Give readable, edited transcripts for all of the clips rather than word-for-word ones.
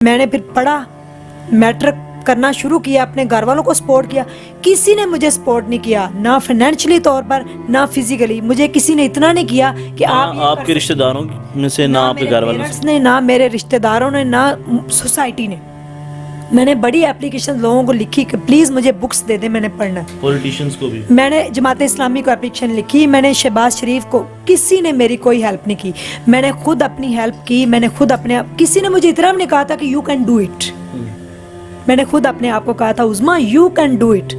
میں نے پھر پڑھا، میٹرک کرنا شروع کیا، اپنے گھر والوں کو سپورٹ کیا. کسی نے مجھے سپورٹ نہیں کیا، نہ فائنینشلی طور پر نہ فزیکلی. مجھے کسی نے اتنا نہیں کیا کہ آپ کے رشتہ داروں میں سے، نہ آپ کے گھر والوں سے، نہ میرے رشتہ داروں نے، نہ سوسائٹی نے. میں نے بڑی اپلیکیشن لوگوں کو لکھی کہ پلیز مجھے بکس دے دیں، میں نے پڑھنا ہے. پولیٹیشینز کو بھی میں نے جماعت اسلامی کو اپلیکیشن لکھی، میں نے شہباز شریف کو، کسی نے میری کوئی ہیلپ نہیں کی. میں نے خود اپنی ہیلپ کی. میں نے خود اپنے آپ، کسی نے مجھے اتنا بھی نہیں کہا تھا کہ یو کین ڈو اٹ. میں نے خود اپنے آپ کو کہا تھا عظمیٰ یو کین ڈو اٹ،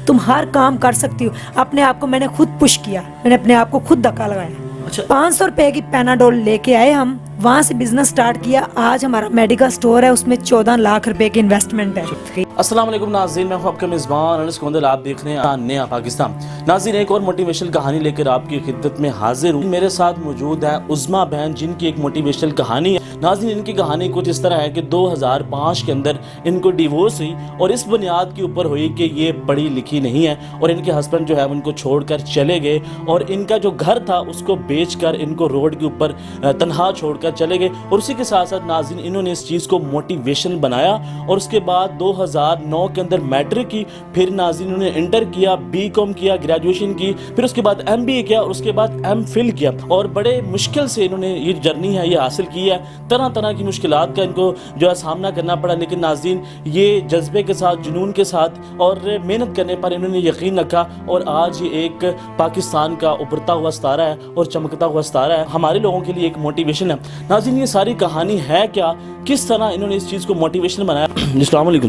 تم ہر کام کر سکتی ہو. اپنے آپ کو میں نے خود پش کیا، میں نے اپنے آپ کو خود دھکا لگایا. 500 روپے کی پیناڈول لے کے آئے ہم، وہاں سے بزنس سٹارٹ کیا. آج ہمارا میڈیکل سٹور ہے، اس میں 14 لاکھ روپے کی انویسٹمنٹ ہے. السلام علیکم ناظرین، میں ہوں آپ کا میزبان انس کندل، آپ دیکھ رہے ہیں نیا پاکستان. ناظرین، ایک اور موٹیویشنل کہانی لے کر آپ کی خدمت میں حاضر ہوں. میرے ساتھ موجود ہے عظمیٰ بہن، جن کی ایک موٹیویشنل کہانی ہے. ناظرین، ان کی کہانی کچھ اس طرح ہے کہ 2005 کے اندر ان کو ڈیورس ہوئی، اور اس بنیاد کے اوپر ہوئی کہ یہ پڑھی لکھی نہیں ہے، اور ان کے ہسبینڈ جو ہے ان کو چھوڑ کر چلے گئے، اور ان کا جو گھر تھا اس کو بیچ کر ان کو روڈ کے اوپر تنہا چھوڑ کر چلے گئے. اور اسی کے ساتھ ساتھ ناظرین، انہوں نے اس چیز کو موٹیویشن بنایا، اور اس کے بعد 2009 کے اندر میٹرک کی، پھر ناظرین انہوں نے انٹر کیا، بی کام کیا، گریجویشن کی، پھر اس کے بعد ایم بی اے کیا، اور اس کے بعد ایم فل کیا. اور بڑے مشکل سے انہوں نے یہ جرنی ہے یہ حاصل کی ہے. طرح طرح کی مشکلات کا ان کو جو ہے سامنا کرنا پڑا، لیکن ناظرین یہ جذبے کے ساتھ، جنون کے ساتھ اور محنت کرنے پر انہوں نے یقین رکھا، اور آج یہ ایک پاکستان کا ابھرتا ہوا ستارہ ہے اور چمکتا ہوا ستارہ ہے. ہمارے لوگوں کے لیے ایک موٹیویشن ہے. ناظرین، یہ ساری کہانی ہے کیا، کس طرح انہوں نے اس چیز کو موٹیویشن بنایا. السلام علیکم.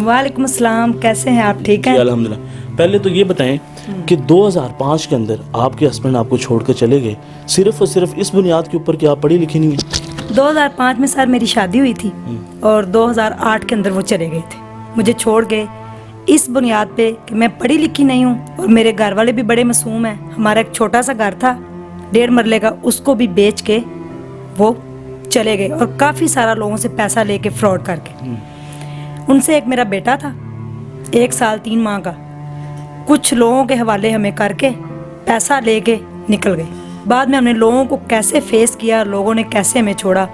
وعلیکم السلام، کیسے ہیں آپ؟ ٹھیک ہیں؟ جی الحمدللہ. پہلے تو یہ بتائیں کہ 2005 کے اندر آپ کے ہسبینڈ آپ کو چھوڑ کر چلے گئے، صرف اور صرف اس بنیاد کے اوپر کہ آپ پڑھی لکھی نہیں ہیں. 2005 میں سر میری شادی ہوئی تھی، اور 2008 کے اندر وہ چلے گئے تھے، مجھے چھوڑ گئے اس بنیاد پہ کہ میں پڑھی لکھی نہیں ہوں، اور میرے گھر والے بھی بڑے معصوم ہیں. ہمارا ایک چھوٹا سا گھر تھا 1.5 مرلے کا، اس کو بھی بیچ کے وہ چلے گئے، اور کافی سارا لوگوں سے پیسہ لے کے فراڈ کر کے. ان سے ایک میرا بیٹا تھا 1 سال 3 ماہ کا، کچھ لوگوں کے حوالے ہمیں کر کے پیسہ لے کے نکل گئے. بعد میں ہم نے لوگوں کو کیسے فیس کیا، لوگوں نے کیسے ہمیں چھوڑا،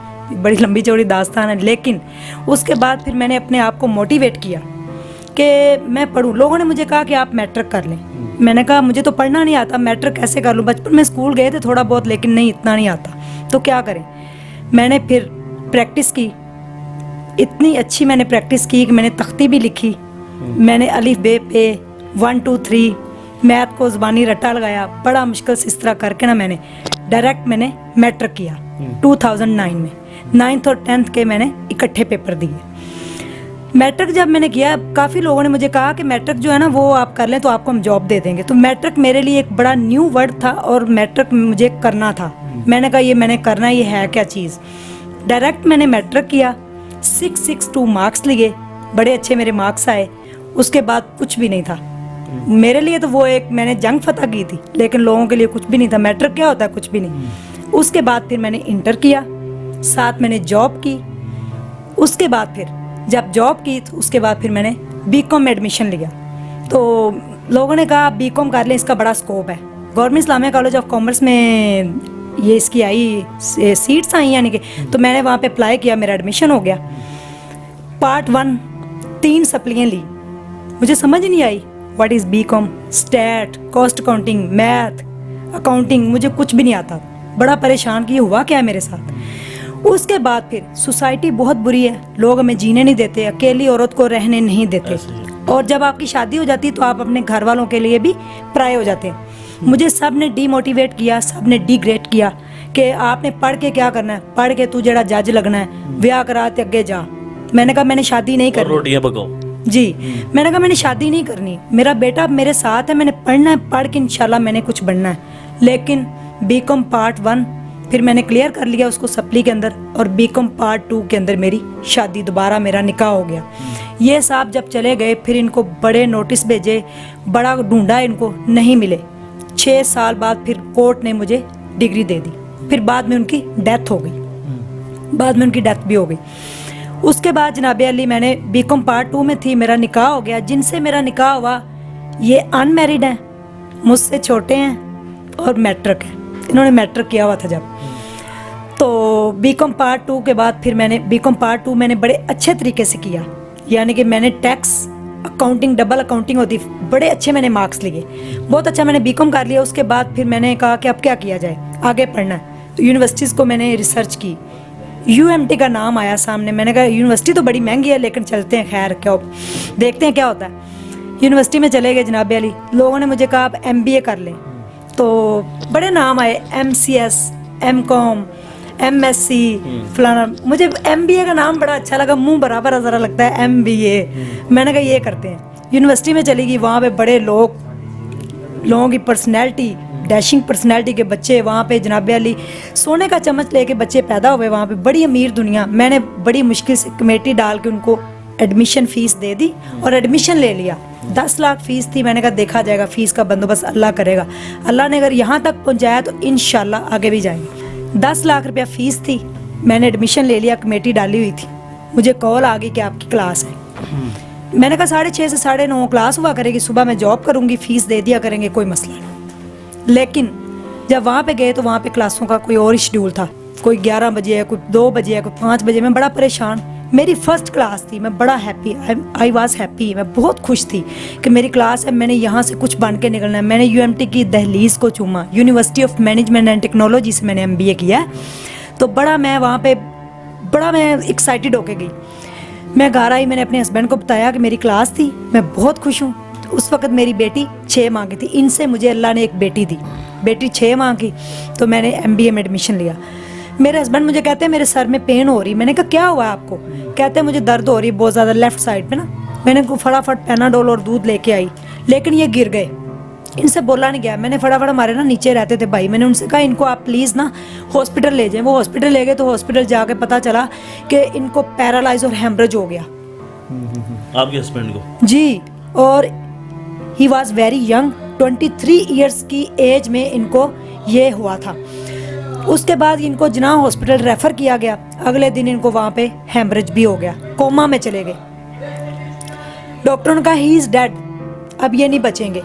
بڑی لمبی چوڑی داستان ہے. لیکن اس کے بعد پھر میں نے اپنے آپ کو موٹیویٹ کیا کہ میں پڑھوں. لوگوں نے مجھے کہا کہ آپ میٹرک کر لیں. میں نے کہا مجھے تو پڑھنا نہیں آتا، میٹرک کیسے کر لوں؟ بچپن میں اسکول گئے تھے تھوڑا بہت، لیکن نہیں اتنا نہیں آتا، تو کیا کریں. میں نے پھر پریکٹس کی، اتنی اچھی میں نے پریکٹس کی کہ میں نے تختی بھی لکھی. میں نے الف بے پہ 1 2 3 میتھ کو زبانی رٹا لگایا. بڑا مشکل سے اس طرح کر کے میں نے ڈائریکٹ میں نے میٹرک کیا 2009 میں. 9th اور 10th کے میں نے اکٹھے پیپر دیے. میٹرک جب میں نے کیا، کافی لوگوں نے مجھے کہا کہ میٹرک جو ہے نا وہ آپ کر لیں تو آپ کو ہم جاب دے دیں گے. تو میٹرک میرے لیے ایک بڑا نیو ورڈ تھا، اور میٹرک مجھے کرنا تھا. میں نے کہا یہ میں نے کرنا ہے، یہ ہے کیا چیز. ڈائریکٹ میں نے میٹرک کیا، 662 مارکس لیے، بڑے اچھے میرے مارکس آئے. اس کے بعد کچھ بھی نہیں تھا میرے لیے. تو وہ ایک میں نے جنگ فتح کی تھی، لیکن لوگوں کے لیے کچھ بھی نہیں تھا. میٹرک کیا ہوتا ہے؟ کچھ بھی نہیں. اس کے بعد پھر میں نے انٹر کیا، ساتھ میں نے جاب کی. اس کے بعد پھر جب جاب کی تو اس کے بعد پھر میں نے بی کام میں ایڈمیشن لیا. تو لوگوں نے کہا بی کام کر لیں، اس کا بڑا سکوپ ہے. Government Islamia college of commerce میں یہ اس کی آئی سیٹس آئی، یعنی کہ تو میں نے وہاں پہ اپلائی کیا، میرا ایڈمیشن ہو گیا. پارٹ 1 3 سپلیاں لی، مجھے سمجھ نہیں آئی what is B com, stat, cost accounting, math, accounting, مجھے کچھ بھی نہیں آتا. بڑا پریشان کہ یہ ہوا کیا ہے میرے ساتھ. اس کے بعد پھر سوسائٹی بہت بری ہے، لوگ ہمیں جینے نہیں دیتے، اکیلی عورت کو رہنے نہیں دیتے. اور جب آپ کی شادی ہو جاتی تو آپ اپنے گھر والوں کے لیے بھی پرائے ہو جاتے ہیں. مجھے سب نے ڈی موٹیویٹ کیا، سب نے ڈی گریڈ کیا کہ آپ نے پڑھ کے کیا کرنا ہے، پڑھ کے تو جڑا جج لگنا ہے، ویاہ کرا تے اگے جا. میں نے کہا میں نے شادی نہیں کرنی، روٹیاں پکاؤ. جی میں نے کہا میں نے شادی نہیں کرنی، میرا بیٹا میرے ساتھ ہے، میں نے پڑھنا ہے، پڑھ کے انشاءاللہ میں نے کچھ بننا ہے. لیکن بی کام پارٹ 1 پھر میں نے کلیئر کر لیا اس کو سپلی کے اندر، اور بی کام پارٹ 2 کے اندر میری شادی، دوبارہ میرا نکاح ہو گیا. یہ صاحب جب چلے گئے پھر ان کو بڑے نوٹس بھیجے، بڑا ڈھونڈا، ان کو نہیں ملے. 6 سال بعد پھر کورٹ نے مجھے ڈگری دے دی. پھر بعد میں ان کی ڈیتھ ہو گئی، بعد میں ان کی ڈیتھ بھی ہو گئی. اس کے بعد جناب علی میں نے بی کام پارٹ 2 میں تھی، میرا نکاح ہو گیا. جن سے میرا نکاح ہوا یہ ان میریڈ ہیں، مجھ سے چھوٹے ہیں، اور میٹرک ہے. انہوں نے میٹرک کیا ہوا تھا جب. तो बीकॉम पार्ट 2 के बाद फिर मैंने बीकॉम पार्ट 2 मैंने बड़े अच्छे तरीके से किया, यानी कि मैंने टैक्स, अकाउंटिंग, डबल अकाउंटिंग होती, बड़े अच्छे मैंने मार्क्स लिए, बहुत अच्छा मैंने बीकॉम कर लिया। उसके बाद फिर मैंने कहा कि अब क्या किया जाए, आगे पढ़ना है। तो यूनिवर्सिटीज़ को मैंने रिसर्च की, UMT का नाम आया सामने, मैंने कहा यूनिवर्सिटी तो बड़ी महंगी है लेकिन चलते हैं, खैर क्या देखते हैं क्या होता है। यूनिवर्सिटी में चले गए जनाब अली, लोगों ने मुझे कहा आप MBA कर लें, तो बड़े नाम आए, MCS, MCOM, MSc फलाना। मुझे MBA का नाम बड़ा अच्छा लगा, मुंह बराबर ज़रा लगता है MBA। मैंने कहा ये करते हैं। यूनिवर्सिटी में चली गई, वहाँ पे बड़े लोगों की पर्सनैलिटी, डैशिंग पर्सनैलिटी के बच्चे, वहाँ पे जनाब अली सोने का चम्मच लेके बच्चे पैदा हुए, वहाँ पे बड़ी अमीर दुनिया। मैंने बड़ी मुश्किल से कमेटी डाल के उनको एडमिशन फ़ीस दे दी और एडमिशन ले लिया। 10 लाख फ़ीस थी। मैंने कहा देखा जाएगा, फ़ीस का बंदोबस्त अल्लाह करेगा, अल्लाह ने अगर यहाँ तक पहुँचाया तो इंशाल्लाह आगे भी जाएंगे। 10 लाख रुपया फ़ीस थी, मैंने एडमिशन ले लिया, कमेटी डाली हुई थी। मुझे कॉल आ गई कि आपकी क्लास है। मैंने कहा 6:30 से 9:30 क्लास हुआ करेगी, सुबह मैं जॉब करूँगी, फ़ीस दे दिया करेंगे, कोई मसला नहीं। लेकिन जब वहाँ पे गए तो वहाँ पे क्लासों का कोई और ही शेड्यूल था, कोई 11 बजे है, कोई 2 बजे है, कोई 5 बजे। मैं बड़ा परेशान, मेरी फर्स्ट क्लास थी, मैं बड़ा हैप्पी, आई वॉज हैप्पी, मैं बहुत खुश थी कि मेरी क्लास है, मैंने यहाँ से कुछ बन के निकलना है। मैंने UMT की दहलीज़ को चूमा, university of management and technology से मैंने MBA किया है। तो बड़ा मैं वहाँ पे बड़ा मैं एक्साइटेड होके गई। मैं घर आई, मैंने अपने हस्बैंड को बताया कि मेरी क्लास थी, मैं बहुत खुश हूँ। तो उस वक्त मेरी बेटी 6 माह की थी, इनसे मुझे अल्लाह ने एक बेटी दी, बेटी 6 माह की। तो मैंने MBA में एडमिशन लिया। मेरे हस्बैंड मुझे कहते हैं मेरे सर में पेन हो रही। मैंने कहा क्या हुआ आपको? कहते हैं मुझे दर्द हो रही है बहुत ज़्यादा लेफ़्ट साइड पे ना। मैंने उनको फटाफट पैनाडोल और दूध लेके आई, लेकिन ये गिर गए, इनसे बोला नहीं गया। मैंने फटाफट, हमारे ना नीचे रहते थे भाई, मैंने उनसे कहा इनको आप प्लीज़ ना हॉस्पिटल ले जाएं। वो हॉस्पिटल ले गए, तो हॉस्पिटल जाके पता चला कि इनको पैरालाइज और हेमरेज हो गया। आपके हस्बैंड को? जी। और he was very young, 23 years की एज में इनको ये हुआ था। उसके बाद इनको जना हॉस्पिटल रेफ़र किया गया, अगले दिन इनको वहाँ पे हेमरेज भी हो गया, कोमा में चले गए। डॉक्टरों ने कहा ही इज़ डेड, अब ये नहीं बचेंगे।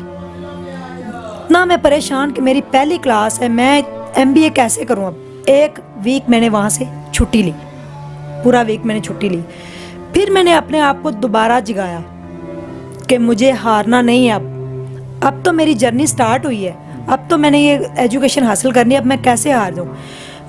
ना मैं परेशान कि मेरी पहली क्लास है, मैं MBA कैसे करूँ। अब 1 वीक मैंने वहाँ से छुट्टी ली, पूरा वीक मैंने छुट्टी ली। फिर मैंने अपने आप को दोबारा जगाया कि मुझे हारना नहीं है। अब तो मेरी जर्नी स्टार्ट हुई है, अब तो मैंने ये एजुकेशन हासिल करनी है, अब मैं कैसे हार जाऊँ।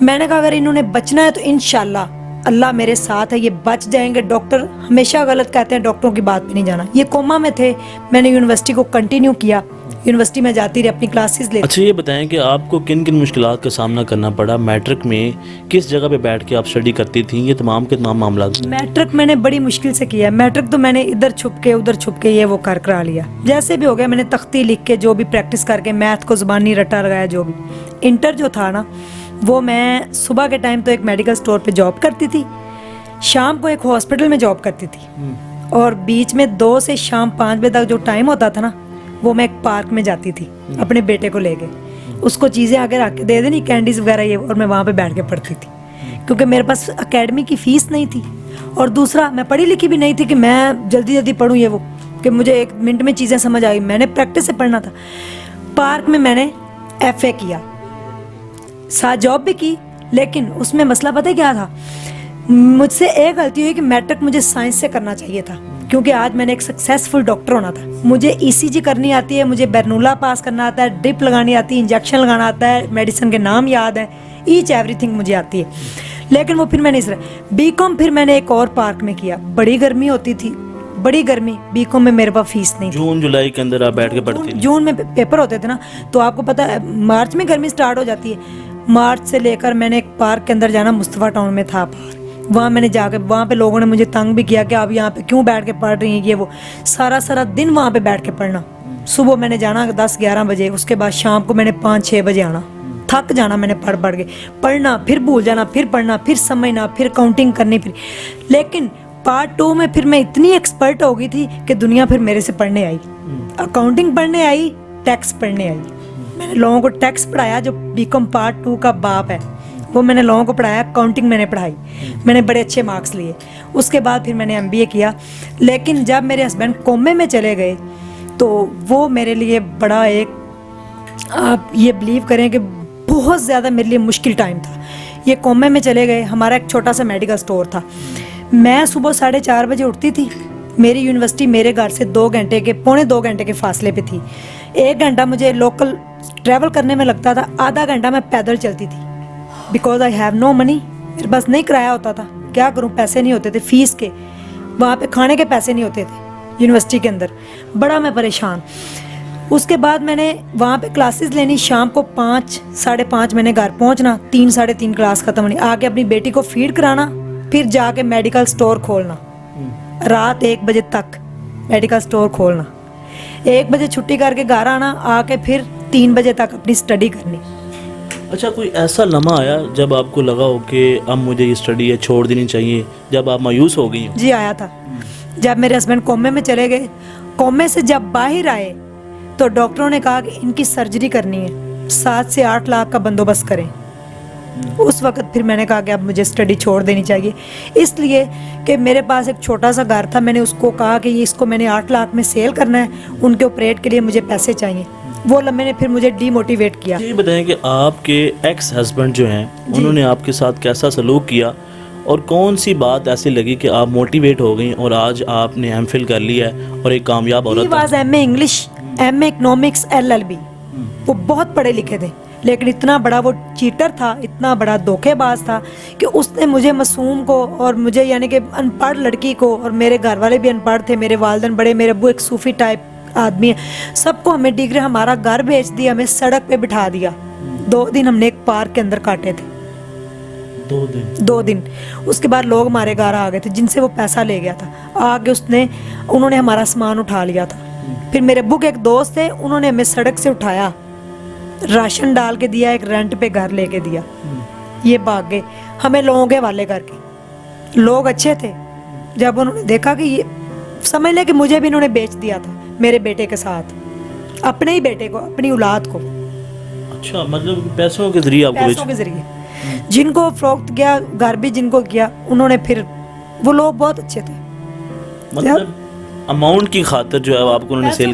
मैंने कहा अगर इन्होंने बचना है तो इंशाल्लाह अल्लाह मेरे साथ है, ये बच जाएंगे। डॉक्टर हमेशा गलत कहते हैं, डॉक्टरों की बात पे नहीं जाना। ये कोमा में थे, मैंने यूनिवर्सिटी को कंटिन्यू किया, यूनिवर्सिटी में जाती रही, अपनी क्लासेस लेती। अच्छा, ये बताएं कि आपको किन किन मुश्किलात का सामना करना पड़ा मैट्रिक में, किस जगह पे बैठ के आप स्टडी करती थी, ये तमाम के तमाम मामला? मैट्रिक मैंने बड़ी मुश्किल से किया। मैट्रिक तो मैंने इधर छुप के उधर छुप के ये वो कर करा लिया, जैसे भी हो गया। मैंने तख्ती लिख के जो भी प्रैक्टिस करके मैथ को ज़ुबानी रटा लगाया जो भी। इंटर जो था ना, वो मैं सुबह के टाइम तो एक मेडिकल स्टोर पे जॉब करती थी, शाम को एक हॉस्पिटल में जॉब करती थी, और बीच में 2 से शाम 5 बजे तक जो टाइम होता था ना, वो मैं एक पार्क में जाती थी अपने बेटे को लेके। उसको चीज़ें आगे रख के दे देनी, कैंडीज वगैरह ये, और मैं वहाँ पे बैठ के पढ़ती थी, क्योंकि मेरे पास एकेडमी की फ़ीस नहीं थी। और दूसरा, मैं पढ़ी लिखी भी नहीं थी कि मैं जल्दी जल्दी पढ़ूँ ये वो, कि मुझे 1 मिनट में चीज़ें समझ आई। मैंने प्रैक्टिस से पढ़ना था। पार्क में मैंने FA किया, साथ जॉब भी की, लेकिन उसमें मसला पता है क्या था? मुझसे एक गलती हुई कि मैट्रिक मुझे साइंस से करना चाहिए था, क्योंकि आज मैंने एक सक्सेसफुल डॉक्टर होना था। मुझे ECG करनी आती है, मुझे बर्नूला पास करना आता है, ड्रिप लगानी आती है, इंजेक्शन लगाना आता है, मेडिसिन के नाम याद है, ईच एवरीथिंग मुझे आती है। लेकिन वो फिर मैंने बीकॉम फिर मैंने एक और पार्क में किया। बड़ी गर्मी होती थी, बड़ी गर्मी। बीकॉम में मेरे पास फीस नहीं थी। जून जुलाई के अंदर आप बैठ के पढ़ती थी? जून में पेपर होते थे ना, तो आपको पता है मार्च में गर्मी स्टार्ट हो जाती है। मार्च से लेकर मैंने एक पार्क के अंदर जाना, मुस्तफ़ा टाउन में था पार्क, वहाँ मैंने जाकर, वहाँ पे लोगों ने मुझे तंग भी किया कि आप यहाँ पे क्यों बैठ के पढ़ रही हैं ये वो। सारा दिन वहाँ पे बैठ के पढ़ना। सुबह मैंने जाना 10-11 बजे, उसके बाद शाम को मैंने 5-6 बजे आना। थक जाना मैंने पढ़ के, पढ़ना फिर भूल जाना, फिर पढ़ना, फिर समझना, फिर काउंटिंग करनी। फिर लेकिन पार्ट 2 में फिर मैं इतनी एक्सपर्ट हो गई थी कि दुनिया फिर मेरे से पढ़ने आई, अकाउंटिंग पढ़ने आई, टैक्स पढ़ने आई। मैंने लोगों को टैक्स पढ़ाया, जो बीकॉम पार्ट 2 का बाप है वो मैंने लोगों को पढ़ाया। अकाउंटिंग मैंने पढ़ाई, मैंने बड़े अच्छे मार्क्स लिए। उसके बाद फिर मैंने MBA किया। लेकिन जब मेरे हस्बैंड कोमे में चले गए तो वो मेरे लिए बड़ा एक, आप ये बिलीव करें कि बहुत ज़्यादा मेरे लिए मुश्किल टाइम था। ये कोमे में चले गए। हमारा एक छोटा सा मेडिकल स्टोर था। मैं सुबह 4:30 बजे उठती थी। मेरी यूनिवर्सिटी मेरे घर से 2 घंटे के, पौने 2 घंटे के फासले पे थी। 1 घंटा मुझे लोकल ट्रैवल करने में लगता था, आधा घंटा मैं पैदल चलती थी। Because I have no money, मेरे पास नहीं किराया होता था। क्या करूँ, पैसे नहीं होते थे फीस के, वहाँ पे खाने के पैसे नहीं होते थे यूनिवर्सिटी के अंदर। बड़ा मैं परेशान। उसके बाद मैंने वहाँ पे क्लासेस लेनी। शाम को 5, 5:30 मैंने घर पहुँचना, 3, 3:30 क्लास ख़त्म होनी, आके अपनी बेटी को फीड कराना, फिर जाके मेडिकल स्टोर खोलना। रात 1 बजे तक मेडिकल स्टोर खोलना, 1 बजे छुट्टी करके घर आना, आके फिर 3 बजे तक अपनी स्टडी करनी। अच्छा, कोई ऐसा लम्हा आया जब आपको लगा हो कि अब मुझे ये स्टडी है छोड़ देनी चाहिए, जब आप मायूस हो गई हो? जी आया था। जब मेरे हस्बैंड कोमे में चले गए, कोमे से जब बाहर आए तो डॉक्टरों ने कहा कि इनकी सर्जरी करनी है, 7 से 8 लाख का बंदोबस्त करें। उस वक्त फिर मैंने कहा कि अब मुझे स्टडी छोड़ देनी चाहिए, इसलिए कि मेरे पास एक छोटा सा घर था। मैंने उसको कहा कि इसको मैंने 8 लाख में सेल करना है, उनके ऑपरेट के लिए मुझे पैसे चाहिए। वो लम्हे ने फिर मुझे डीमोटिवेट किया। ये बताएं कि आपके एक्स हस्बैंड जो हैं उन्होंने आपके साथ कैसा सलूक किया और कौन सी बात ऐसी लगी कि आप मोटिवेट हो गई और आज आपने एमफिल कर लिया है और एक कामयाब औरत was MA English, MA economics, LLB. वो बहुत पढ़े लिखे थे, लेकिन इतना बड़ा वो चीटर था, इतना बड़ा धोखेबाज था कि उसने मुझे मासूम को और मुझे यानी कि अनपढ़ लड़की को, और मेरे घर वाले भी अनपढ़ थे, मेरे वालिदैन बड़े, मेरे अब्बू एक सूफी टाइप आदमी है, सबको हमें डिग्री, हमारा घर बेच दिया, हमें सड़क पे बिठा दिया। 2 दिन हमने एक पार्क के अंदर काटे थे। 2 दिन। उसके बाद लोग हमारे घर आ गए थे जिनसे वो पैसा ले गया था। आगे उन्होंने हमारा सामान उठा लिया था। फिर मेरे अब्बू के एक दोस्त थे, उन्होंने हमें सड़क से उठाया, राशन डाल के दिया, एक रेंट पे घर लेके दिया। ये भाग गए, हमें लोगों के वाले करके। लोग अच्छे थे, जब उन्होंने देखा कि ये समझ ले कि मुझे भी इन्होंने बेच दिया था मेरे बेटे के साथ, अपने ही बेटे को, अपनी औलाद को। अच्छा, मतलब पैसों के जरिए आपको पैसों के जरिए जिनको फरोख्त किया, घर भी जिनको किया उन्होंने, फिर वो लोग बहुत अच्छे थे। मतलब अमाउंट की खातिर जो है आपको उन्होंने सेल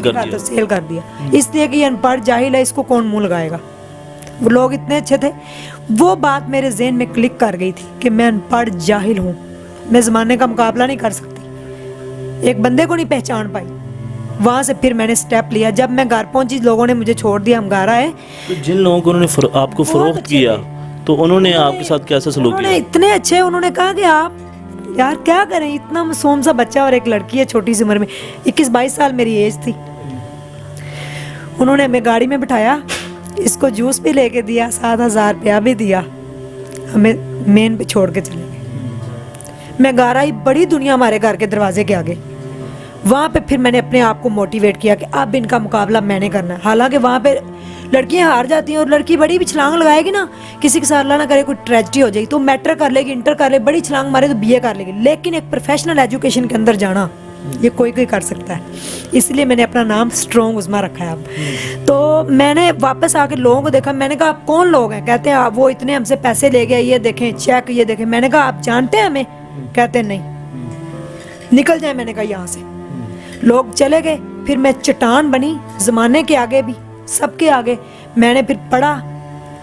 कर दिया। इसलिए कि अनपढ़ जाहिल है, इसको कौन मुंह लगाएगा। वो लोग इतने अच्छे थे। वो बात मेरे ज़हन में क्लिक कर गई थी कि मैं अनपढ़ जाहिल हूँ, मैं ज़माने का मुकाबला नहीं कर सकती, एक बंदे को नहीं पहचान पाई। वहाँ से फिर मैंने स्टेप लिया। जब मैं घर पहुंची, लोगों ने मुझे छोड़ दिया, हम घर आए। तो जिन लोगों को उन्होंने आपको फरोख्त किया, तो उन्होंने आपके साथ कैसा सलूक किया? इतने अच्छे, उन्होंने कहा कि आप यार क्या करें, इतना मासूम सा बच्चा और एक लड़की है छोटी सी उम्र में, 21-22 साल मेरी एज थी। उन्होंने हमें गाड़ी में बिठाया, इसको जूस भी लेके दिया, 7,000 रुपया भी दिया, हमें मेन पे छोड़ के चले गए। मैं घर आई, बड़ी दुनिया हमारे घर के दरवाजे के आगे। वहाँ पे फिर मैंने अपने आप को मोटिवेट किया कि अब इनका मुकाबला मैंने करना है। हालांकि वहाँ पे लड़कियां हार जाती हैं, और लड़की बड़ी भी छलांग लगाएगी ना, किसी के साथ अल्लाह ना करे कोई ट्रेजेडी हो जाएगी तो मैट्रिक कर लेगी, इंटर कर लेगी, बड़ी छलांग मारे तो बीए कर लेगी, लेकिन एक प्रोफेशनल एजुकेशन के अंदर जाना ये कोई कर सकता है। इसलिए मैंने अपना नाम स्ट्रॉन्ग उज़्मा रखा है अब। तो मैंने वापस आके लोगों को देखा, मैंने कहा आप कौन लोग हैं? कहते हैं आप वो इतने हमसे पैसे ले गए, ये देखें चेक, ये देखें। मैंने कहा आप जानते हैं हमें? कहते हैं नहीं, निकल जाए। मैंने कहा यहाँ से। लोग चले गए। फिर मैं चट्टान बनी ज़माने के आगे भी, सबके आगे। मैंने फिर पढ़ा,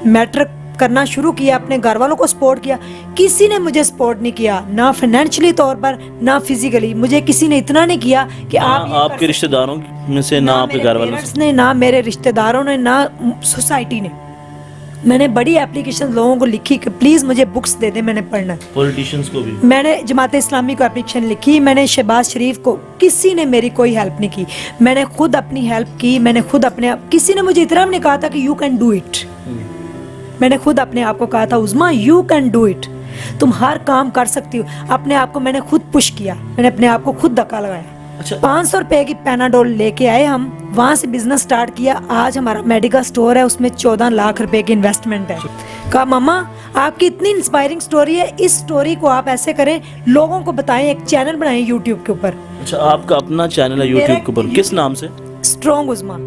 मैट्रिक करना शुरू किया, अपने घर वालों को सपोर्ट किया। किसी ने मुझे सपोर्ट नहीं किया, ना फाइनेंशियली तौर पर, ना फिजिकली। मुझे किसी ने इतना नहीं किया कि आप आपके रिश्तेदारों में से, ना आपके घर वालों ने, ना मेरे रिश्तेदारों ने, ना सोसाइटी ने। मैंने बड़ी एप्लीकेशन लोगों को लिखी कि प्लीज़ मुझे बुक्स दे दे, मैंने पढ़ना है। पॉलिटिशियंस को भी मैंने जमात इस्लामी को एप्लीकेशन लिखी, मैंने शहबाज शरीफ को, किसी ने मेरी कोई हेल्प नहीं की। मैंने खुद अपनी हेल्प की, मैंने खुद अपने आप, किसी ने मुझे इतना भी नहीं कहा था कि यू कैन डू इट। मैंने खुद अपने आप को कहा था उज़्मा यू कैन डू इट, तुम हर काम कर सकती हो। अपने आप को मैंने खुद पुश किया, मैंने अपने आप को खुद धक्का लगाया। अच्छा, 500 रुपए की पैनाडोल लेके आए हम, वहाँ से बिजनेस स्टार्ट किया। आज हमारा मेडिकल स्टोर है, उसमें 14 लाख रुपए की इन्वेस्टमेंट है। कहा मम्मा आपकी इतनी इंस्पायरिंग स्टोरी है, इस स्टोरी को आप ऐसे करें, लोगों को बताएं, एक चैनल बनाएं यूट्यूब के ऊपर। अच्छा, आपका अपना चैनल है यूट्यूब के ऊपर, किस नाम से? स्ट्रॉन्ग उज़्मा।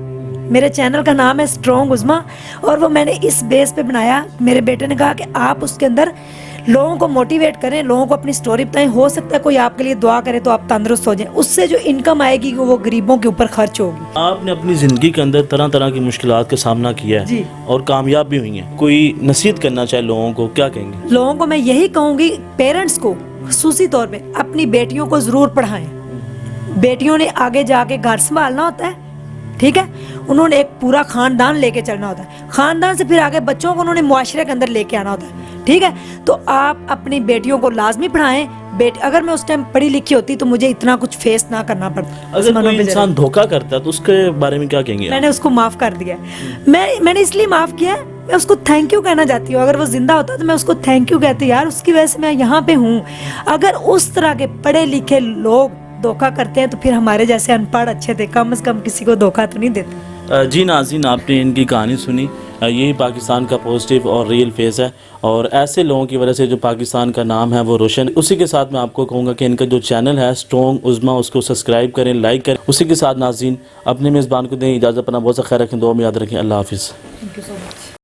मेरे चैनल का नाम है स्ट्रॉन्ग उज़्मा, और वो मैंने इस बेस पे बनाया। मेरे बेटे ने कहा कि आप उसके अंदर लोगों को मोटिवेट करें, लोगों को अपनी स्टोरी बताएं। हो सकता है कोई आपके लिए दुआ करे तो आप तंदुरुस्त हो जाएं, उससे जो इनकम आएगी वो गरीबों के ऊपर खर्च होगी। आपने अपनी ज़िंदगी के अंदर तरह तरह की मुश्किलात का सामना किया है जी। और कामयाब भी हुई हैं। कोई नसीहत करना चाहे लोगों को, क्या कहेंगे? लोगों को मैं यही कहूँगी, पेरेंट्स को खुसूसी तौर पे अपनी बेटियों को ज़रूर पढ़ाएं। बेटियों ने आगे जाके घर संभालना होता है, ठीक है, उन्होंने एक पूरा खानदान लेके चलना होता है, खानदान से फिर आगे बच्चों को उन्होंने मुआशरे के अंदर लेके आना होता है, ठीक है। तो आप अपनी बेटियों को लाजमी पढ़ाएं। अगर मैं उस टाइम पढ़ी लिखी होती तो मुझे इतना कुछ फेस ना करना पड़ता। अगर कोई इंसान धोखा करता है तो उसके बारे में क्या कहेंगे? मैंने उसको माफ़ कर दिया। मैंने इसलिए माफ़ किया, मैं उसको थैंक यू कहना चाहती हूँ। अगर वो जिंदा होता तो मैं उसको थैंक यू कहती, यार उसकी वजह से मैं यहाँ पे हूँ। अगर उस तरह के पढ़े लिखे लोग धोखा करते हैं तो फिर हमारे जैसे अनपढ़ अच्छे थे कम से कम किसी को धोखा तो नहीं देते। जी नाज़रीन, आपने इनकी कहानी सुनी। यही पाकिस्तान का पॉजिटिव और रियल फेस है, और ऐसे लोगों की वजह से जो पाकिस्तान का नाम है वो रोशन। उसी के साथ मैं आपको कहूँगा कि इनका जो चैनल है स्ट्रॉन्ग उज़्मा, उसको सब्सक्राइब करें, लाइक करें। उसी के साथ नाज़रीन अपने मेज़बान को दें इजाज़त, अपना बहुत सा ख्याल रखें, दुआ में याद रखें। अल्लाह हाफिज़।